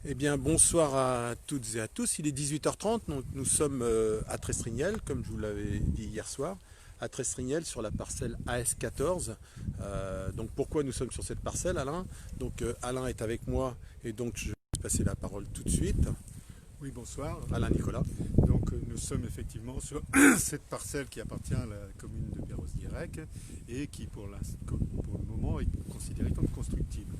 Eh bien, bonsoir à toutes et à tous. Il est 18h30, donc nous sommes à Trestrignel, comme je vous l'avais dit hier soir, à Trestrignel sur la parcelle AS14. Donc pourquoi nous sommes sur cette parcelle, Alain? Donc Alain est avec moi et donc je vais passer la parole tout de suite. Oui, bonsoir. Alain Nicolas. Donc nous sommes effectivement sur cette parcelle qui appartient à la commune de Perros-Guirec et qui pour le moment est considérée comme constructible.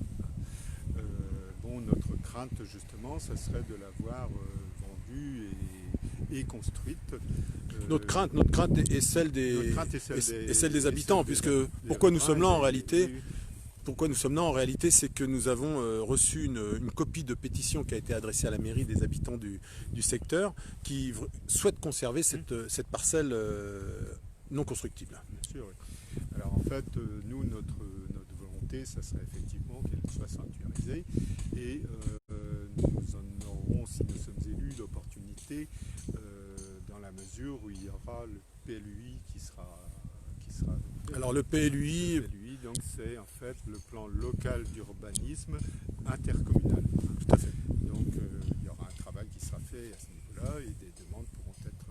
Notre crainte justement, ça serait de l'avoir vendue et construite. Notre crainte est celle des habitants, puisque pourquoi nous sommes là en réalité? Pourquoi nous sommes là en réalité, c'est que nous avons reçu une copie de pétition qui a été adressée à la mairie des habitants du secteur qui souhaitent conserver cette parcelle non constructible. Bien sûr, oui. Alors en fait, nous, notre volonté, ça serait effectivement qu'elle soit sanctuarisée et nous en aurons, si nous sommes élus, l'opportunité dans la mesure où il y aura le PLUI qui sera adopté. Alors le PLUI, donc c'est en fait le plan local d'urbanisme intercommunal. tout à fait. Donc il y aura un travail qui sera fait à ce niveau-là et des demandes pourront être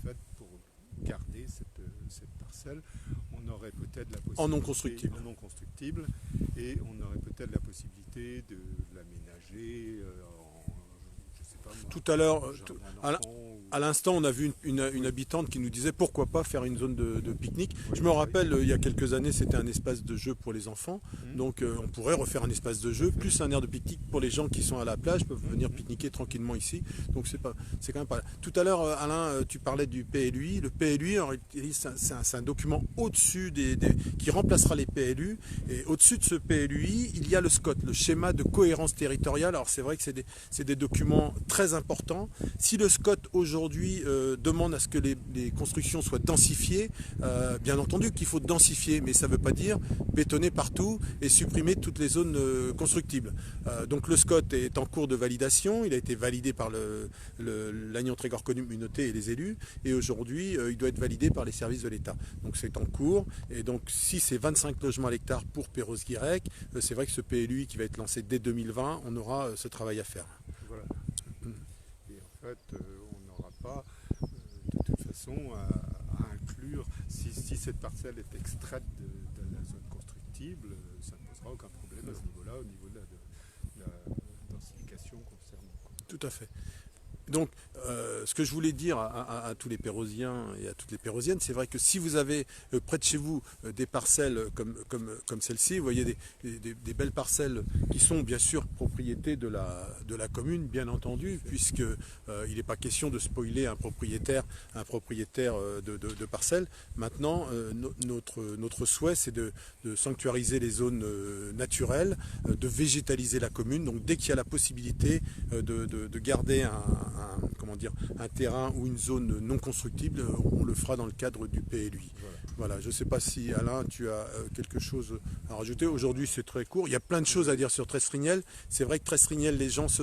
faites pour garder cette parcelle. On aurait peut-être la possibilité En non constructible. Et on aurait peut-être la possibilité de l'aménager je sais pas moi, Tout à l'heure, à ou... l'instant, on a vu une habitante qui nous disait pourquoi pas faire une zone de pique-nique. Oui, Je me rappelle, il y a quelques années, c'était un espace de jeu pour les enfants. Donc on pourrait refaire un espace de jeu, plus un aire de pique-nique pour les gens qui sont à la plage, peuvent venir pique-niquer tranquillement ici. Donc c'est quand même pas... Tout à l'heure, Alain, tu parlais du PLUI. Le PLUI, c'est un document au-dessus qui remplacera les PLU. Et au-dessus de ce PLUI, il y a le SCOT, le schéma de cohérence territoriale. Alors c'est vrai que c'est des documents très importants. Si le SCOT aujourd'hui demande à ce que les constructions soient densifiées, bien entendu qu'il faut densifier, mais ça ne veut pas dire bétonner partout et supprimer toutes les zones constructibles. Donc le SCOT est en cours de validation, il a été validé par l'Agnon Trégor Communauté et les élus, et aujourd'hui il doit être validé par les services de l'État. Donc c'est en cours, et donc si c'est 25 logements à l'hectare pour Perros-Guirec, c'est vrai que ce PLUI qui va être lancé dès 2020, on aura ce travail à faire. Voilà. Et en fait, on n'aura pas de toute façon à inclure, si cette parcelle est extraite de la zone constructible, ça ne posera aucun problème à ce niveau-là, au niveau de la densification concernant. Tout à fait. Donc, ce que je voulais dire à tous les Pérosiens et à toutes les Pérosiennes, c'est vrai que si vous avez près de chez vous des parcelles comme celle-ci, vous voyez des belles parcelles qui sont bien sûr propriété de la commune, bien entendu, puisque il n'est pas question de spoiler un propriétaire de parcelles. Maintenant, notre souhait, c'est de sanctuariser les zones naturelles, de végétaliser la commune. Donc, dès qu'il y a la possibilité de garder un terrain ou une zone non constructible, on le fera dans le cadre du PLUI. Voilà, je ne sais pas si Alain, tu as quelque chose à rajouter. Aujourd'hui, c'est très court. Il y a plein de choses à dire sur Trestrignel. C'est vrai que Trestrignel, les gens c'est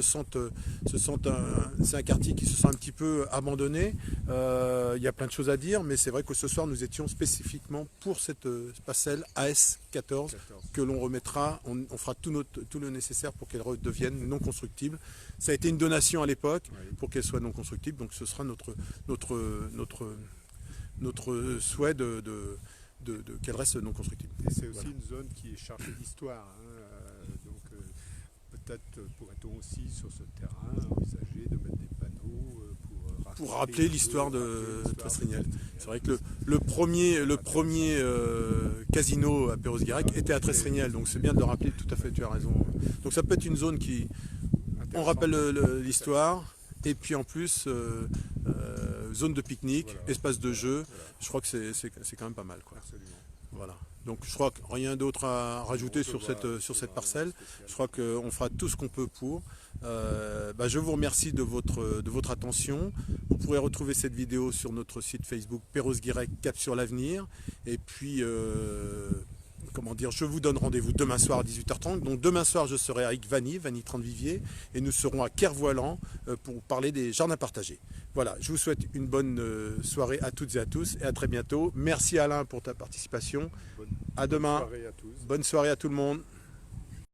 un quartier qui se sent un petit peu abandonné. Il y a plein de choses à dire, mais c'est vrai que ce soir, nous étions spécifiquement pour cette parcelle AS14 que l'on remettra. On fera tout le nécessaire pour qu'elle redevienne non constructible. Ça a été une donation à l'époque pour qu'elle soit non constructible, donc ce sera notre souhait qu'elle reste non constructible. Et c'est aussi une zone qui est chargée d'histoire, donc peut-être pourrait-on aussi sur ce terrain envisager de mettre des panneaux pour rappeler l'histoire de Trestrignel. C'est vrai que le premier casino à Perros-Guirec était à Trestrignel, donc c'est bien de le rappeler, tout à fait, tu as raison. Donc ça peut être une zone qui... On rappelle l'histoire, et puis en plus, zone de pique-nique, espace de jeu, je crois que c'est quand même pas mal, quoi. Voilà. Donc je crois que rien d'autre à rajouter sur cette parcelle. Je crois qu'on fera tout ce qu'on peut pour. Je vous remercie de votre attention. Vous pourrez retrouver cette vidéo sur notre site Facebook Perros-Guirec Cap sur l'avenir. Et puis... je vous donne rendez-vous demain soir à 18h30. Donc demain soir, je serai avec Vanny 30 Vivier, et nous serons à Kervoilan pour parler des jardins partagés. Voilà, je vous souhaite une bonne soirée à toutes et à tous, et à très bientôt. Merci Alain pour ta participation. À demain. Bonne soirée à tous. Bonne soirée à tout le monde.